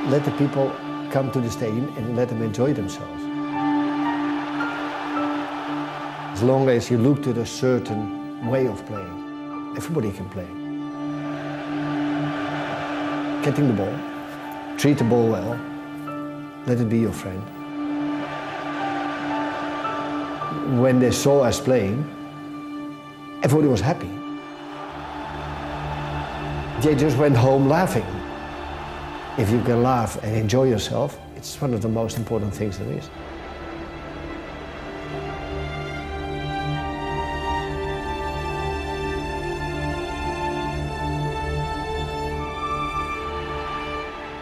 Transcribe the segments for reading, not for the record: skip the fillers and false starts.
let the people come to the stadium and let them enjoy themselves. As long as you look to a certain way of playing, everybody can play. Getting the ball, treat the ball well, let it be your friend. When they saw us playing, everybody was happy. They just went home laughing. If you can laugh and enjoy yourself, it's one of the most important things there is.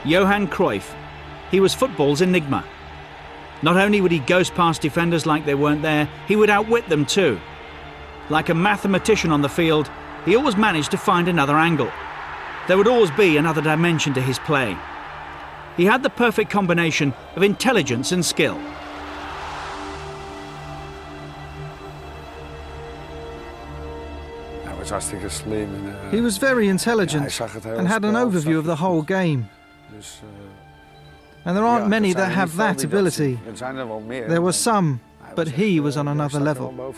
Johan Cruyff. He was football's enigma. Not only would he ghost past defenders like they weren't there, he would outwit them too. Like a mathematician on the field, he always managed to find another angle. There would always be another dimension to his play. He had the perfect combination of intelligence and skill. He was very intelligent and had an overview of the whole game. And there aren't many that have that ability. There were some, but he was on another level.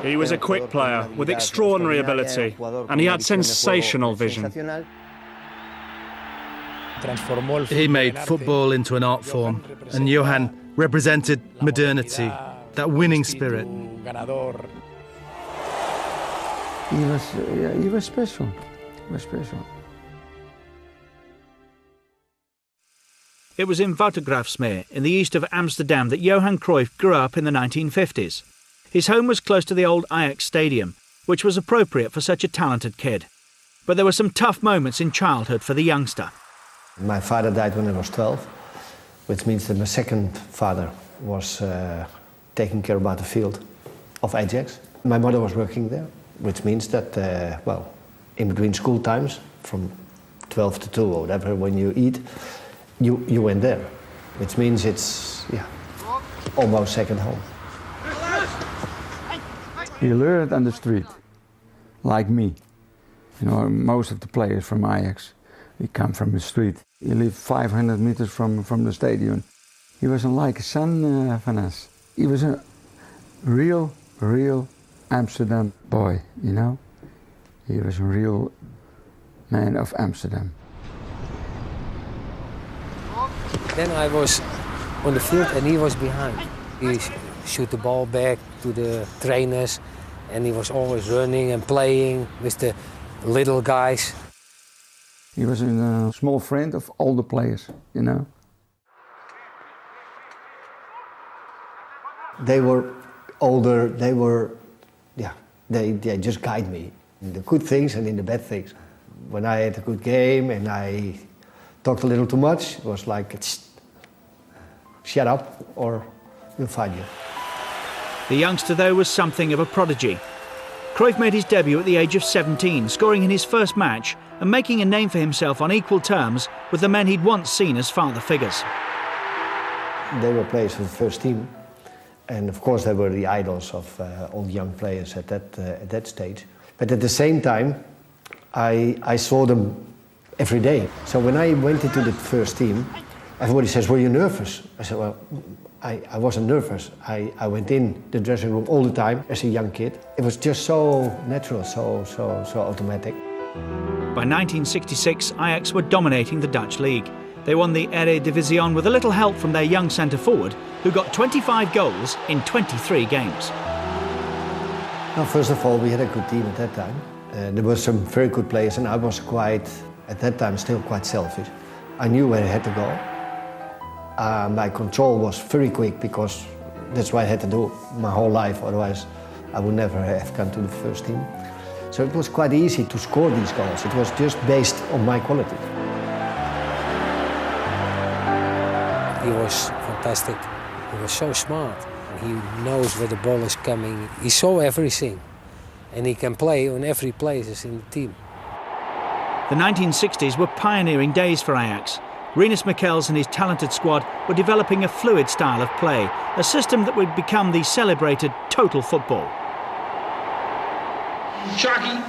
He was a quick player with extraordinary ability, and he had sensational vision. He made football into an art form, and Johan represented modernity, that winning spirit. He was special. It was in Watergraafsmeer, in the east of Amsterdam, that Johan Cruyff grew up in the 1950s. His home was close to the old Ajax stadium, which was appropriate for such a talented kid. But there were some tough moments in childhood for the youngster. My father died when I was 12, which means that my second father was taking care about the field of Ajax. My mother was working there, which means that, in between school times, from 12 to 2 or whatever, when you eat, you went there, which means it's, almost second home. He learned on the street, like me. You know, most of the players from Ajax, we come from the street. He lived 500 meters from the stadium. He wasn't like a son van us. He was a real Amsterdam boy, you know? He was a real man of Amsterdam. Then I was on the field and he was behind. He shoot the ball back to the trainers and he was always running and playing with the little guys. He was a small friend of all the players, you know. They were older, they just guide me in the good things and in the bad things. When I had a good game and I talked a little too much, it was like, shut up or we'll find you. The youngster, though, was something of a prodigy. Cruyff made his debut at the age of 17, scoring in his first match and making a name for himself on equal terms with the men he'd once seen as father figures. They were players for the first team, and of course they were the idols of all the young players at that stage. But at the same time, I saw them every day. So when I went into the first team, everybody says, "Were you nervous?" I said, "Well, I wasn't nervous. I went in the dressing room all the time as a young kid. It was just so natural, so automatic." By 1966, Ajax were dominating the Dutch league. They won the Eredivisie with a little help from their young centre-forward, who got 25 goals in 23 games. Well, first of all, we had a good team at that time. There were some very good players, and I was at that time, still quite selfish. I knew where I had to go. My control was very quick because that's what I had to do my whole life, otherwise I would never have come to the first team. So it was quite easy to score these goals. It was just based on my quality. He was fantastic. He was so smart. He knows where the ball is coming. He saw everything. And he can play on every place in the team. The 1960s were pioneering days for Ajax. Rinus Michels and his talented squad were developing a fluid style of play, a system that would become the celebrated total football. Sharky,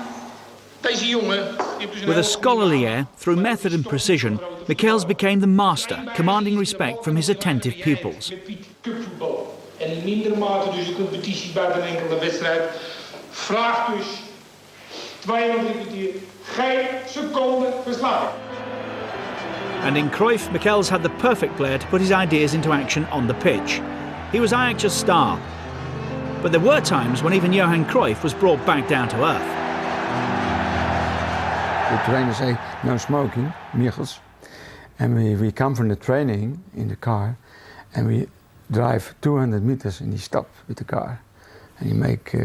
With a scholarly air, through method and precision, Michels became the master, commanding respect from his attentive pupils. En in mindere mate dus de competitie buiten een enkele wedstrijd vraagt dus 2,5 kwartier geen seconde verslagen. And in Cruyff, Michels had the perfect player to put his ideas into action on the pitch. He was Ajax's star. But there were times when even Johan Cruyff was brought back down to earth. The trainer say no smoking, Michels. And we come from the training in the car and we drive 200 meters and he stopped with the car. And he make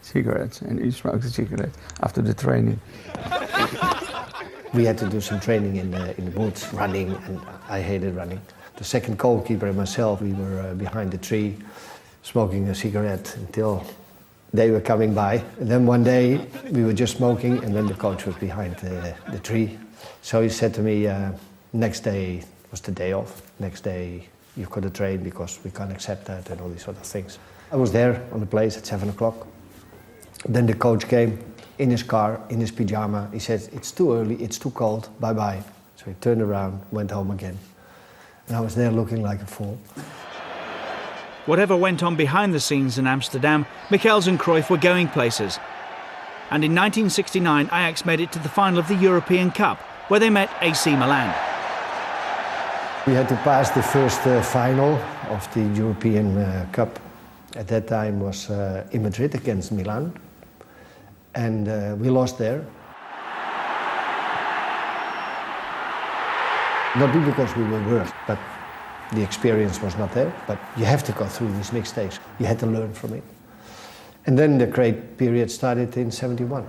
cigarettes and he smoked a cigarette after the training. We had to do some training in the woods, running, and I hated running. The second goalkeeper and myself, we were behind the tree, smoking a cigarette until they were coming by. And then one day we were just smoking and then the coach was behind the tree. So he said to me, next day was the day off. Next day you've got to train because we can't accept that and all these sort of things. I was there on the place at 7 o'clock. Then the coach came in his car, in his pyjama. He said, it's too early, it's too cold, bye-bye. So he turned around, went home again. And I was there looking like a fool. Whatever went on behind the scenes in Amsterdam, Michels and Cruyff were going places. And in 1969, Ajax made it to the final of the European Cup, where they met AC Milan. We had to pass the first final of the European Cup. At that time was in Madrid against Milan. And we lost there. Not because we were worse, but the experience was not there. But you have to go through these mistakes. You had to learn from it. And then the great period started in '71.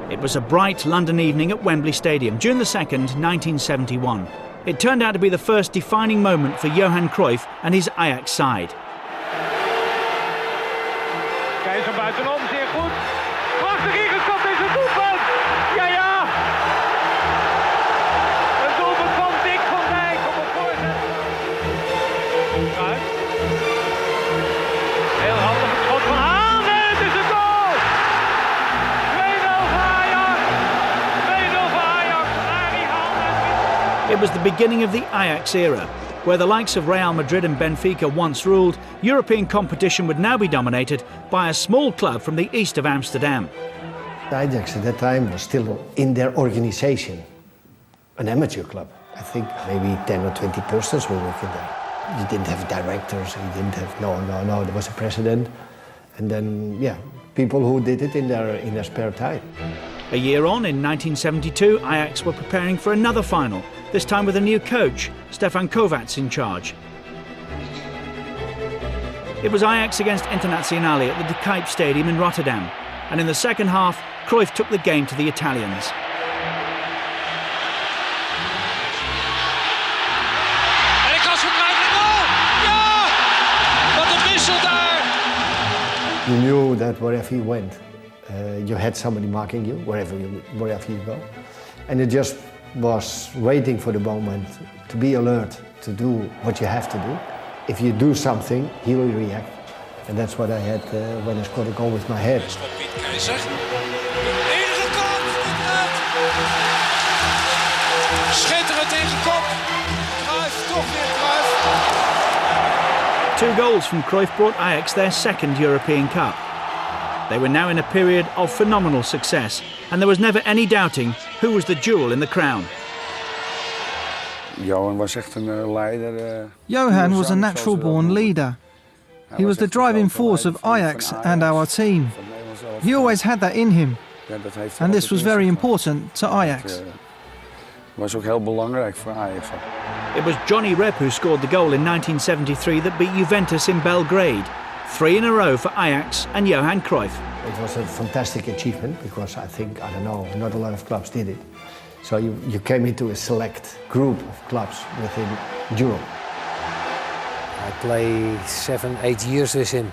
It was a bright London evening at Wembley Stadium, June the 2nd, 1971. It turned out to be the first defining moment for Johan Cruyff and his Ajax side. Keizer buitenom, zeer goed. Prachtig ingekopt is het doelpunt. Ja, ja. Een doelpunt van Dick van Dijk op een voorzet. Cruyff. Heel handig het schot van Haan en het is een goal. 2-0 voor Ajax. 2-0 voor Ajax. Arie Haan. It was the beginning of the Ajax era. Where the likes of Real Madrid and Benfica once ruled, European competition would now be dominated by a small club from the east of Amsterdam. Ajax at that time was still in their organization, an amateur club. I think maybe 10 or 20 persons were working there. You didn't have directors, you didn't have, no, there was a president. And then, yeah, people who did it in their spare time. A year on, in 1972, Ajax were preparing for another final, this time with a new coach, Stefan Kovacs, in charge. It was Ajax against Internazionale at the De Kuip Stadium in Rotterdam, and in the second half, Cruyff took the game to the Italians. En ik was voor Cruyff de goal! Ja! Wat een wissel daar! You knew that wherever you went, you had somebody marking you, wherever you go. And it just was waiting for the moment to be alert, to do what you have to do. If you do something, he will react. And that's what I had when I scored a goal with my head. Keizer. Ingekopt! Schitterend ingekopt. Cruyff, toch weer Cruyff. 2 goals from Cruyff brought Ajax their second European Cup. They were now in a period of phenomenal success, and there was never any doubting who was the jewel in the crown. Johan was echt een leider. Johan was a natural-born leader. He was the driving force of Ajax and our team. He always had that in him, and this was very important to Ajax. Was ook heel belangrijk voor Ajax. It was Johnny Rep who scored the goal in 1973 that beat Juventus in Belgrade. 3 in a row for Ajax and Johan Cruyff. It was a fantastic achievement because I think, I don't know, not a lot of clubs did it. So you came into a select group of clubs within Europe. I played 7-8 years with him,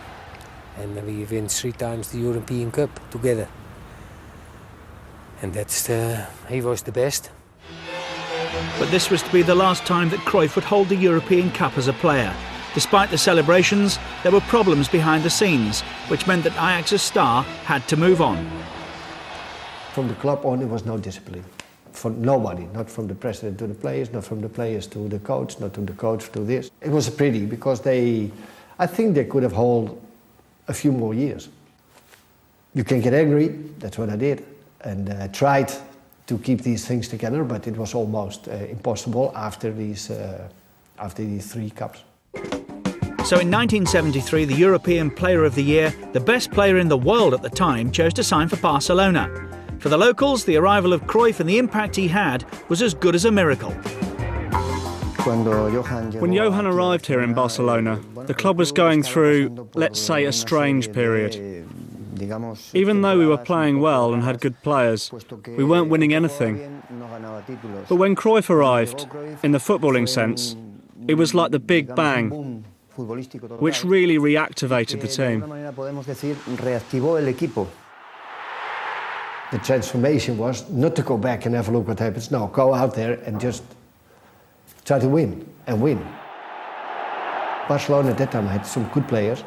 and we win 3 times the European Cup together. And he was the best. But this was to be the last time that Cruyff would hold the European Cup as a player. Despite the celebrations, there were problems behind the scenes, which meant that Ajax's star had to move on. From the club on, there was no discipline. From nobody, not from the president to the players, not from the players to the coach, not from the coach to this. It was pretty because I think they could have held a few more years. You can get angry, that's what I did, and tried to keep these things together, but it was almost impossible after these 3 cups. So in 1973, the European Player of the Year, the best player in the world at the time, chose to sign for Barcelona. For the locals, the arrival of Cruyff and the impact he had was as good as a miracle. When Johan arrived here in Barcelona, the club was going through, let's say, a strange period. Even though we were playing well and had good players, we weren't winning anything. But when Cruyff arrived, in the footballing sense, it was like the Big Bang, which really reactivated the team. The transformation was not to go back and have a look what happens. No, go out there and just try to win and win. Barcelona at that time had some good players,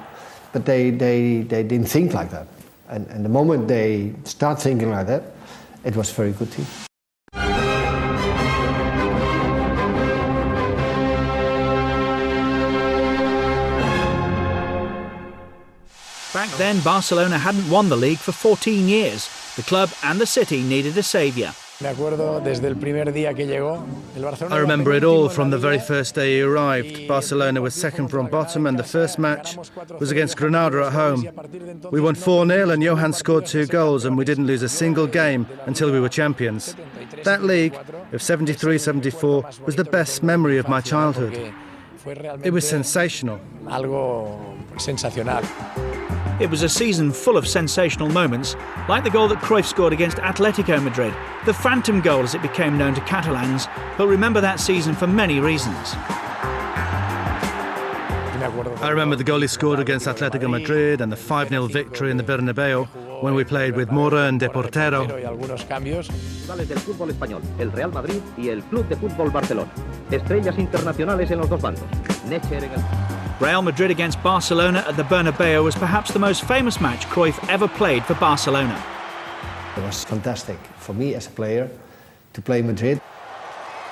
but they didn't think like that. And the moment they start thinking like that, it was a very good team. Back then, Barcelona hadn't won the league for 14 years. The club and the city needed a saviour. I remember it all from the very first day he arrived. Barcelona was second from bottom and the first match was against Granada at home. We won 4-0 and Johan scored 2 goals and we didn't lose a single game until we were champions. That league of 73-74 was the best memory of my childhood. It was sensational. It was a season full of sensational moments, like the goal that Cruyff scored against Atletico Madrid, the phantom goal as it became known to Catalans, who'll remember that season for many reasons. I remember the goal he scored against Atletico Madrid and the 5-0 victory in the Bernabeu when we played with Mora and De Portero. Rivales del fútbol español, el Real Madrid y el Club de Fútbol Barcelona. Estrellas internacionales en los dos bandos. Real Madrid against Barcelona at the Bernabeu was perhaps the most famous match Cruyff ever played for Barcelona. It was fantastic for me as a player to play Madrid.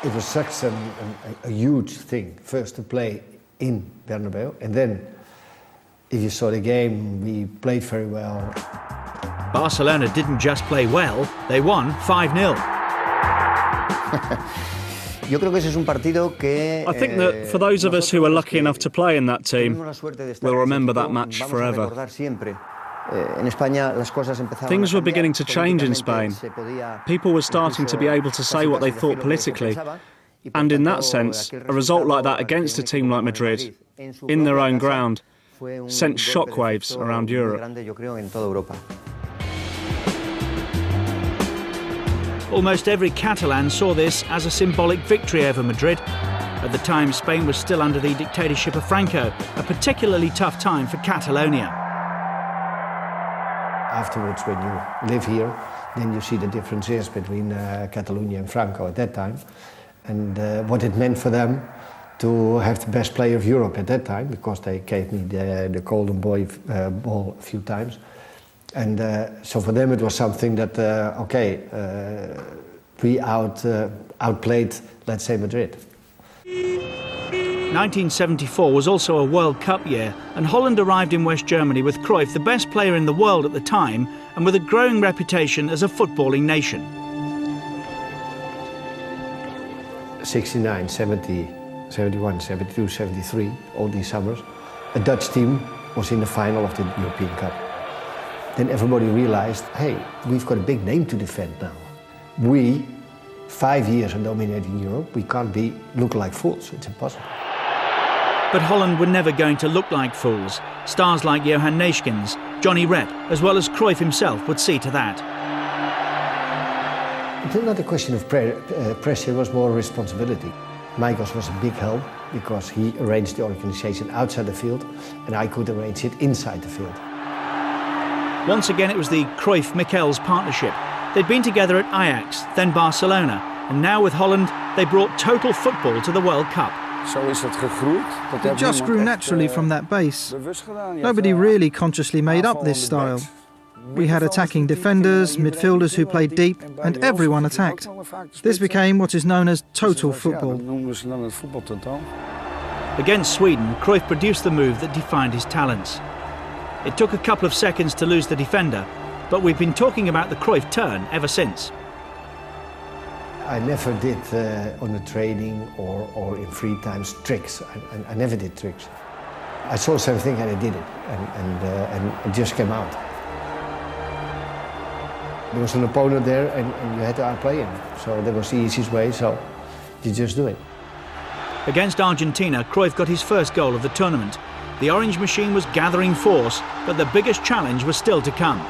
It was such a huge thing, first to play in Bernabeu, and then if you saw the game, we played very well. Barcelona didn't just play well, they won 5-0. I think that for those of us who were lucky enough to play in that team, we'll remember that match forever. Things were beginning to change in Spain. People were starting to be able to say what they thought politically. And in that sense, a result like that against a team like Madrid, in their own ground, sent shockwaves around Europe. Almost every Catalan saw this as a symbolic victory over Madrid. At the time, Spain was still under the dictatorship of Franco, a particularly tough time for Catalonia. Afterwards, when you live here, then you see the differences between Catalonia and Franco at that time, and what it meant for them to have the best player of Europe at that time, because they gave me the golden ball a few times. And so for them it was something that, we outplayed, let's say, Madrid. 1974 was also a World Cup year, and Holland arrived in West Germany with Cruyff, the best player in the world at the time, and with a growing reputation as a footballing nation. 69, 70, 71, 72, 73, all these summers, a Dutch team was in the final of the European Cup. Then everybody realized, hey, we've got a big name to defend now. We, 5 years are dominating Europe, we can't look like fools, it's impossible. But Holland were never going to look like fools. Stars like Johan Neeskens, Johnny Rep, as well as Cruyff himself would see to that. It's not a question of pressure, it was more responsibility. Michaels was a big help because he arranged the organization outside the field and I could arrange it inside the field. Once again it was the Cruyff-Michels partnership. They'd been together at Ajax, then Barcelona, and now with Holland they brought total football to the World Cup. It just grew naturally from that base. Nobody really consciously made up this style. We had attacking defenders, midfielders who played deep, and everyone attacked. This became what is known as total football. Against Sweden, Cruyff produced the move that defined his talents. It took a couple of seconds to lose the defender, but we've been talking about the Cruyff turn ever since. I never did on a training or in free times tricks. I never did tricks. I saw something and I did it, and it just came out. There was an opponent there and you had to outplay him. So that was the easiest way, so you just do it. Against Argentina, Cruyff got his first goal of the tournament. The Orange machine was gathering force, but the biggest challenge was still to come.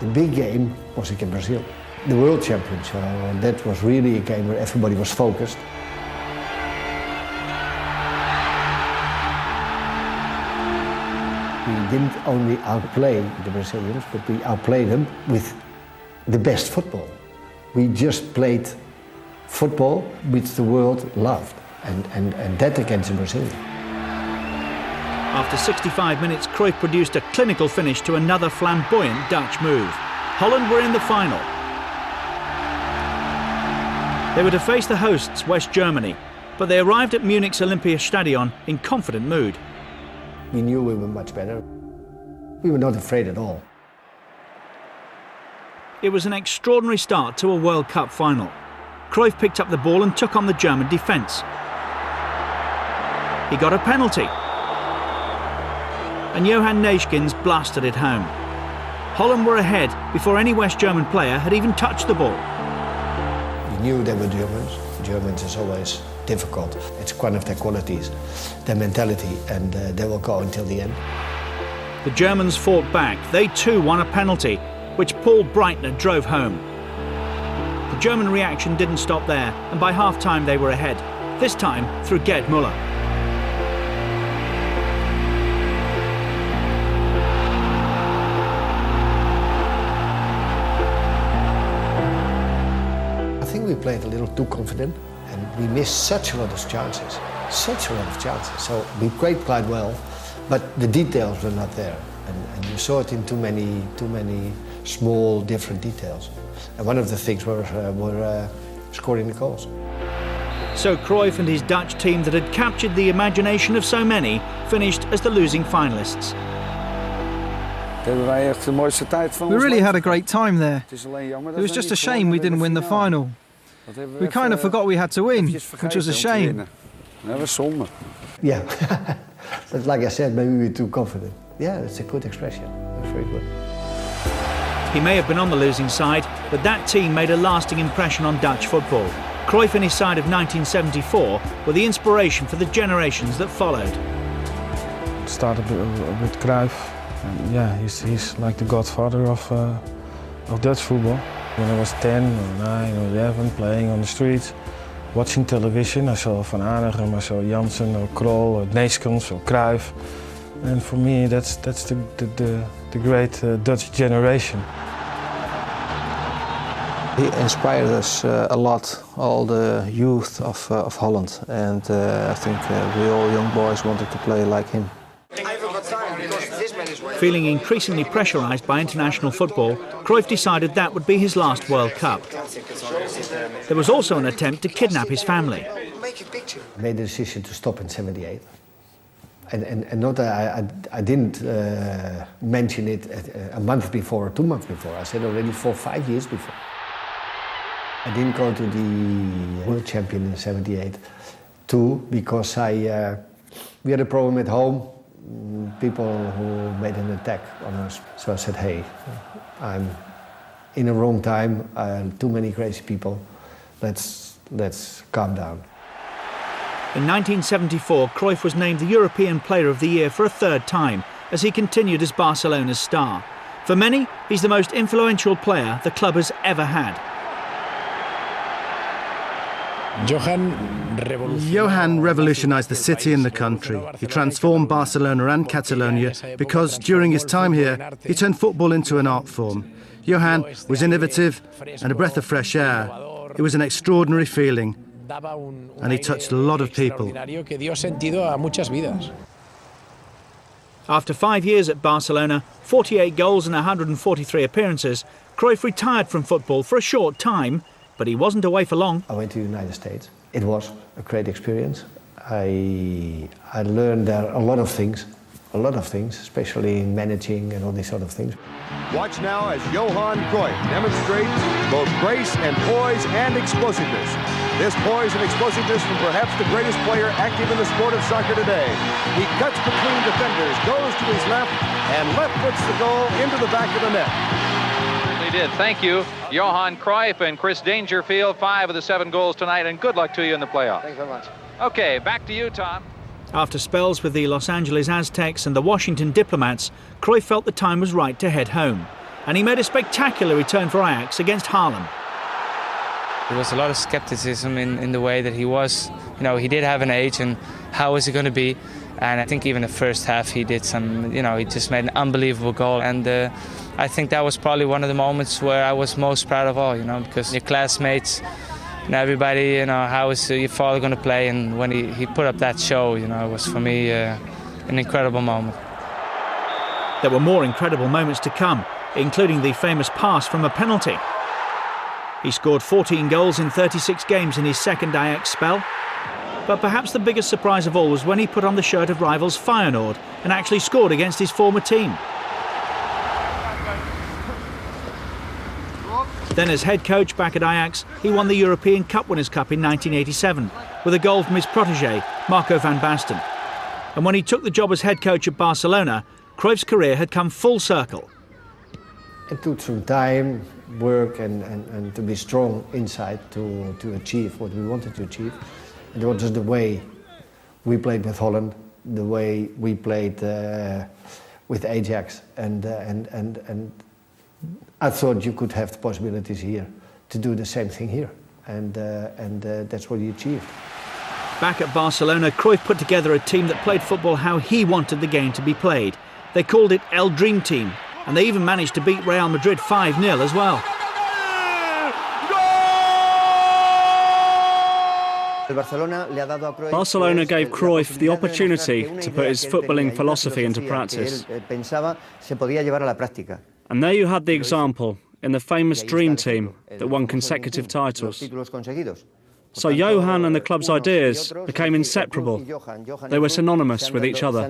The big game was against Brazil, the World Champions. So that was really a game where everybody was focused. We didn't only outplay the Brazilians, but we outplayed them with the best football. We just played football which the world loved, and that against the Brazilians. After 65 minutes, Cruyff produced a clinical finish to another flamboyant Dutch move. Holland were in the final. They were to face the hosts, West Germany, but they arrived at Munich's Olympiastadion in confident mood. We knew we were much better. We were not afraid at all. It was an extraordinary start to a World Cup final. Cruyff picked up the ball and took on the German defence. He got a penalty. And Johan Neeskens blasted it home. Holland were ahead before any West German player had even touched the ball. We knew they were Germans. Germans is always difficult. It's one of their qualities, their mentality, and they will go until the end. The Germans fought back. They too won a penalty, which Paul Breitner drove home. The German reaction didn't stop there, and by half-time they were ahead, this time through Gerd Müller. I think we played a little too confident, and we missed such a lot of chances. So we played quite well, but the details were not there, and you saw it in too many small, different details. And one of the things were scoring the goals. So Cruyff and his Dutch team that had captured the imagination of so many finished as the losing finalists. We really had a great time there. It was just a shame we didn't win the final. We kind of forgot we had to win, which was a shame. Yeah, but like I said, maybe we were too confident. Yeah, it's a good expression. It's very good. He may have been on the losing side, but that team made a lasting impression on Dutch football. Cruyff and his side of 1974 were the inspiration for the generations that followed. It started with Cruyff. And yeah, he's like the godfather of Dutch football. When I was 10 or 9 or 11, playing on the streets, watching television, I saw Van Hanegem, I saw Jansen or Krol or Neeskens or Cruyff. And for me, that's the great Dutch generation. He inspired us a lot, all the youth of Holland, and I think we all young boys wanted to play like him. Feeling increasingly pressurised by international football, Cruyff decided that would be his last World Cup. There was also an attempt to kidnap his family. I made the decision to stop in '78. And not I didn't mention it a month before or 2 months before. I said already 4 or 5 years before. I didn't go to the World Champion in '78 too because we had a problem at home. People who made an attack on us. So I said, hey, I'm in the wrong time. Too many crazy people. Let's calm down. In 1974, Cruyff was named the European Player of the Year for a third time as he continued as Barcelona's star. For many, he's the most influential player the club has ever had. Johan revolutionised the city and the country. He transformed Barcelona and Catalonia because during his time here, he turned football into an art form. Johan was innovative and a breath of fresh air. It was an extraordinary feeling, and he touched a lot of people. After 5 years at Barcelona, 48 goals and 143 appearances, Cruyff retired from football for a short time, but he wasn't away for long. I went to the United States. It was a great experience. I learned there a lot of things, especially in managing and all these sort of things. Watch now as Johan Cruyff demonstrates both grace and poise and explosiveness. This poise and explosiveness from perhaps the greatest player active in the sport of soccer today. He cuts between defenders, goes to his left, and left puts the goal into the back of the net. Certainly did. Thank you, Johan Cruyff and Chris Dangerfield. 5 of the 7 goals tonight, and good luck to you in the playoffs. Thanks very much. Okay, back to you, Tom. After spells with the Los Angeles Aztecs and the Washington Diplomats, Cruyff felt the time was right to head home. And he made a spectacular return for Ajax against Haarlem. There was a lot of skepticism in the way that he was. You know, he did have an age, and how was he going to be? And I think even the first half he did some, he just made an unbelievable goal. And I think that was probably one of the moments where I was most proud of all, because your classmates and everybody, how is your father going to play? And when he put up that show, it was for me an incredible moment. There were more incredible moments to come, including the famous pass from a penalty. He scored 14 goals in 36 games in his second Ajax spell. But perhaps the biggest surprise of all was when he put on the shirt of rivals Feyenoord and actually scored against his former team. Then as head coach back at Ajax, he won the European Cup Winners' Cup in 1987 with a goal from his protégé, Marco van Basten. And when he took the job as head coach at Barcelona, Cruyff's career had come full circle. It took some time, work and to be strong inside to achieve what we wanted to achieve. And it was just the way we played with Holland, the way we played with Ajax, and I thought you could have the possibilities here to do the same thing here, and that's what he achieved. Back at Barcelona, Cruyff put together a team that played football how he wanted the game to be played. They called it El Dream Team, and they even managed to beat Real Madrid 5-0 as well. Barcelona gave Cruyff the opportunity to put his footballing philosophy into practice. And there you had the example in the famous Dream Team that won consecutive titles. So Johan and the club's ideas became inseparable. They were synonymous with each other.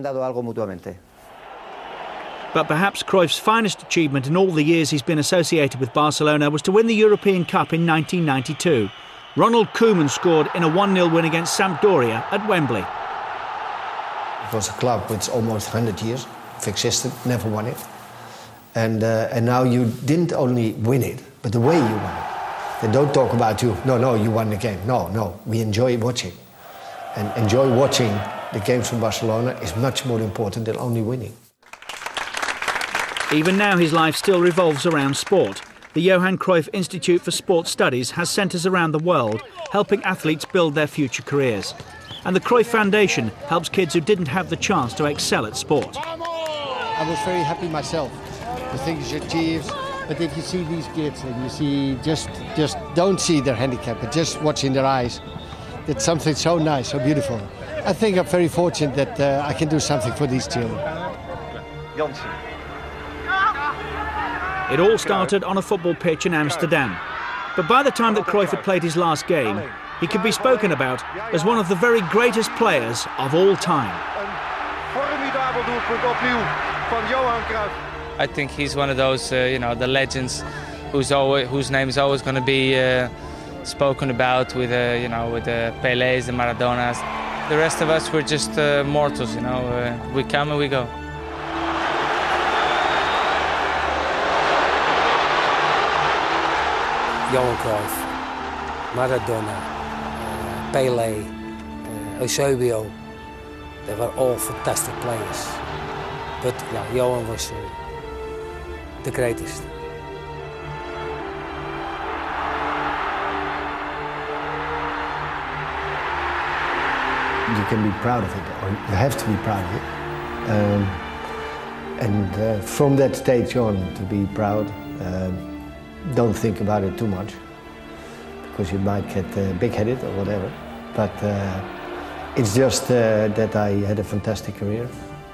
But perhaps Cruyff's finest achievement in all the years he's been associated with Barcelona was to win the European Cup in 1992. Ronald Koeman scored in a 1-0 win against Sampdoria at Wembley. It was a club which almost 100 years existed, never won it. And now you didn't only win it, but the way you won it. They don't talk about you, no, you won the game. No, we enjoy watching. And enjoy watching the games from Barcelona is much more important than only winning. Even now his life still revolves around sport. The Johan Cruyff Institute for Sport Studies has centres around the world helping athletes build their future careers. And the Cruyff Foundation helps kids who didn't have the chance to excel at sport. I was very happy myself, the things you achieve. But if you see these kids and you see just don't see their handicap, but just watching their eyes, it's something so nice, so beautiful. I think I'm very fortunate that I can do something for these children. Janssen. It all started on a football pitch in Amsterdam. But by the time that Cruyff had played his last game, he could be spoken about as one of the very greatest players of all time. I think he's one of those, the legends whose name is always going to be spoken about with the Pelés, the Maradonas. The rest of us, we're just mortals, we come and we go. Johan Cruyff, Maradona, Pelé, Eusebio, they were all fantastic players. But Johan was the greatest. You can be proud of it, or you have to be proud of it. And from that stage on, to be proud, don't think about it too much, because you might get big-headed or whatever. But it's just that I had a fantastic career,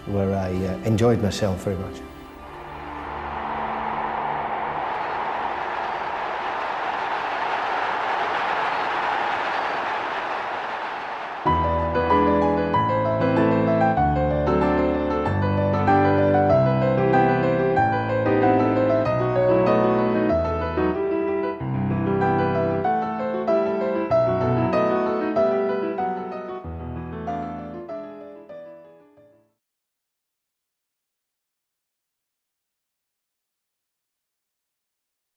where I enjoyed myself very much.